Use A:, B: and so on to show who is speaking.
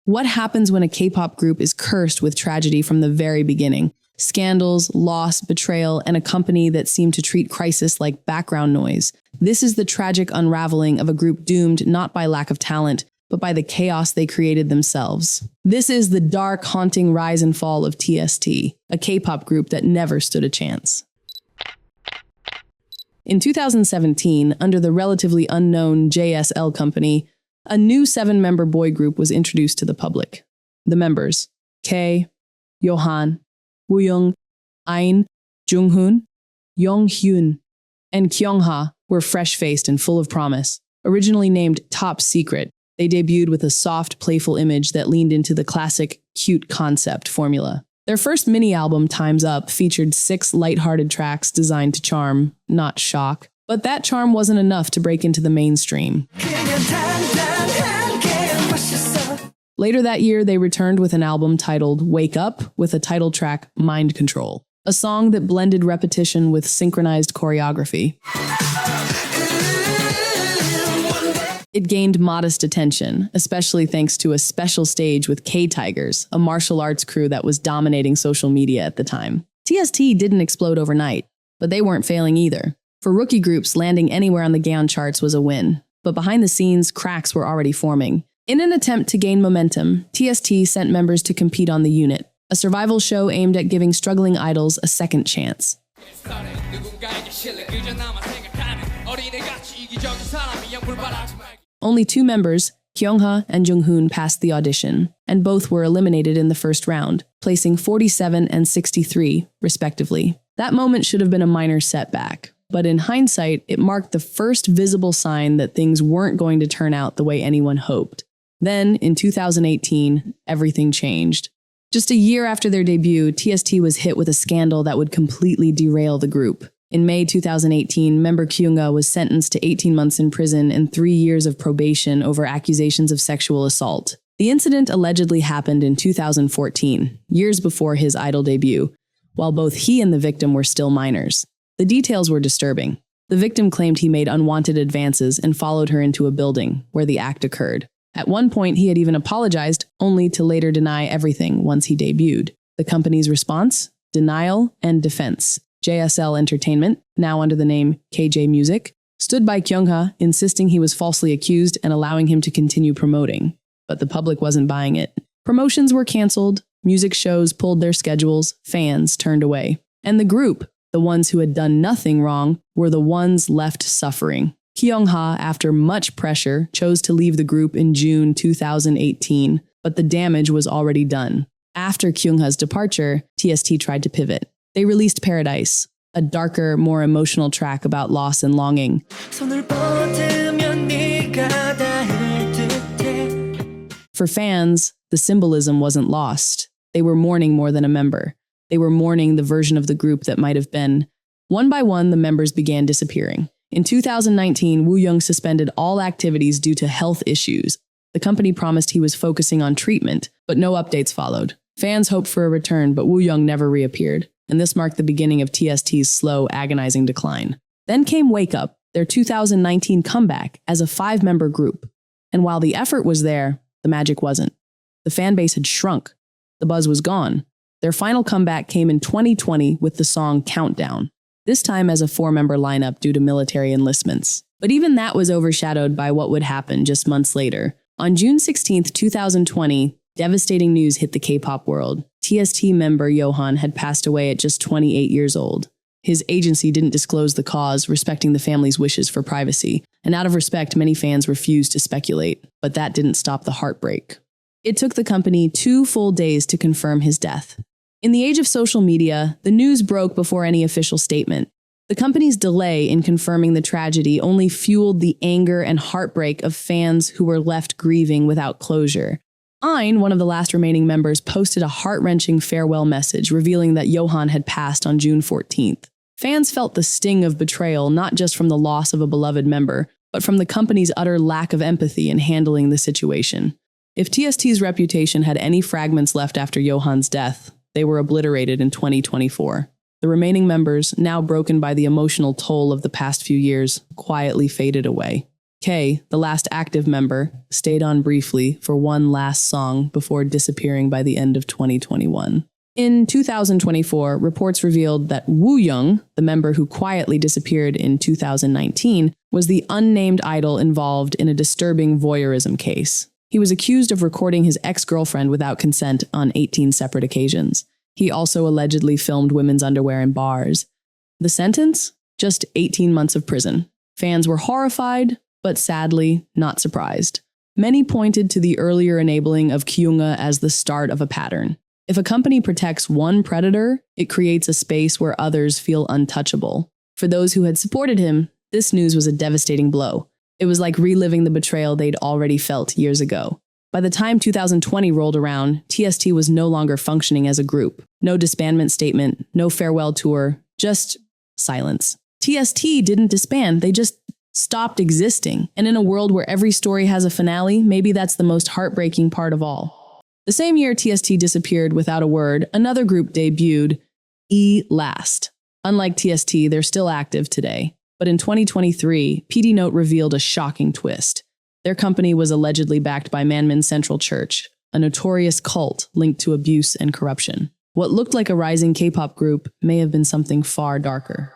A: What happens when a K-pop group is cursed with tragedy from the very beginning? Scandals, loss, betrayal, and a company that seemed to treat crisis like background noise. This is the tragic unraveling of a group doomed not by lack of talent, but by the chaos they created themselves. This is the dark, haunting rise and fall of TST, a K-pop group that never stood a chance. In 2017, under the relatively unknown JSL company, a new 7-member boy group was introduced to the public. The members, K, Yohan, Wooyoung, Ain, Junghoon, Yonghyun, and Kyungha were fresh-faced and full of promise. Originally named Top Secret, they debuted with a soft, playful image that leaned into the classic cute concept formula. Their first mini-album, Time's Up, featured 6 lighthearted tracks designed to charm, not shock. But that charm wasn't enough to break into the mainstream. Later that year, they returned with an album titled Wake Up, with a title track, Mind Control, a song that blended repetition with synchronized choreography. It gained modest attention, especially thanks to a special stage with K-Tigers, a martial arts crew that was dominating social media at the time. TST didn't explode overnight, but they weren't failing either. For rookie groups, landing anywhere on the Gaon charts was a win, but behind the scenes, cracks were already forming. In an attempt to gain momentum, TST sent members to compete on The Unit, a survival show aimed at giving struggling idols a second chance. Only 2 members, Kyungha and Junghoon, passed the audition, and both were eliminated in the first round, placing 47 and 63, respectively. That moment should have been a minor setback, but in hindsight, it marked the first visible sign that things weren't going to turn out the way anyone hoped. Then, in 2018, everything changed. Just a year after their debut, TST was hit with a scandal that would completely derail the group. In May 2018, member Kyungha was sentenced to 18 months in prison and 3 years of probation over accusations of sexual assault. The incident allegedly happened in 2014, years before his idol debut, while both he and the victim were still minors. The details were disturbing. The victim claimed he made unwanted advances and followed her into a building where the act occurred. At one point, he had even apologized, only to later deny everything once he debuted. The company's response? Denial and defense. JSL Entertainment, now under the name KJ Music, stood by Kyungha, insisting he was falsely accused and allowing him to continue promoting. But the public wasn't buying it. Promotions were canceled, music shows pulled their schedules, fans turned away. And the group, the ones who had done nothing wrong, were the ones left suffering. Kyungha, after much pressure, chose to leave the group in June 2018, but the damage was already done. After Kyungha's departure, TST tried to pivot. They released Paradise, a darker, more emotional track about loss and longing. For fans, the symbolism wasn't lost. They were mourning more than a member. They were mourning the version of the group that might have been. One by one, the members began disappearing. In 2019, Wooyoung suspended all activities due to health issues. The company promised he was focusing on treatment, but no updates followed. Fans hoped for a return, but Wooyoung never reappeared, and this marked the beginning of TST's slow, agonizing decline. Then came Wake Up, their 2019 comeback as a 5-member group. And while the effort was there, the magic wasn't. The fan base had shrunk. The buzz was gone. Their final comeback came in 2020 with the song Countdown, this time as a 4-member lineup due to military enlistments. But even that was overshadowed by what would happen just months later. On June 16, 2020, devastating news hit the K-pop world. TST member Yohan had passed away at just 28 years old. His agency didn't disclose the cause, respecting the family's wishes for privacy, and out of respect, many fans refused to speculate. But that didn't stop the heartbreak. It took the company 2 full days to confirm his death. In the age of social media, the news broke before any official statement. The company's delay in confirming the tragedy only fueled the anger and heartbreak of fans who were left grieving without closure. Ain, one of the last remaining members, posted a heart-wrenching farewell message revealing that Yohan had passed on June 14th. Fans felt the sting of betrayal not just from the loss of a beloved member, but from the company's utter lack of empathy in handling the situation. If TST's reputation had any fragments left after Yohan's death, they were obliterated in 2024. The remaining members, now broken by the emotional toll of the past few years, quietly faded away. K, the last active member, stayed on briefly for one last song before disappearing by the end of 2021. In 2024, reports revealed that Woo Young, the member who quietly disappeared in 2019, was the unnamed idol involved in a disturbing voyeurism case. He was accused of recording his ex-girlfriend without consent on 18 separate occasions. He also allegedly filmed women's underwear in bars. The sentence? Just 18 months of prison. Fans were horrified, but sadly, not surprised. Many pointed to the earlier enabling of Kyunga as the start of a pattern. If a company protects one predator, it creates a space where others feel untouchable. For those who had supported him, this news was a devastating blow. It was like reliving the betrayal they'd already felt years ago. By the time 2020 rolled around, TST was no longer functioning as a group. No disbandment statement, no farewell tour, just silence. TST didn't disband, they just stopped existing. And in a world where every story has a finale, maybe that's the most heartbreaking part of all. The same year TST disappeared without a word, another group debuted, E-Last. Unlike TST, they're still active today. But in 2023, PD Note revealed a shocking twist. Their company was allegedly backed by Manmin Central Church, a notorious cult linked to abuse and corruption. What looked like a rising K-pop group may have been something far darker.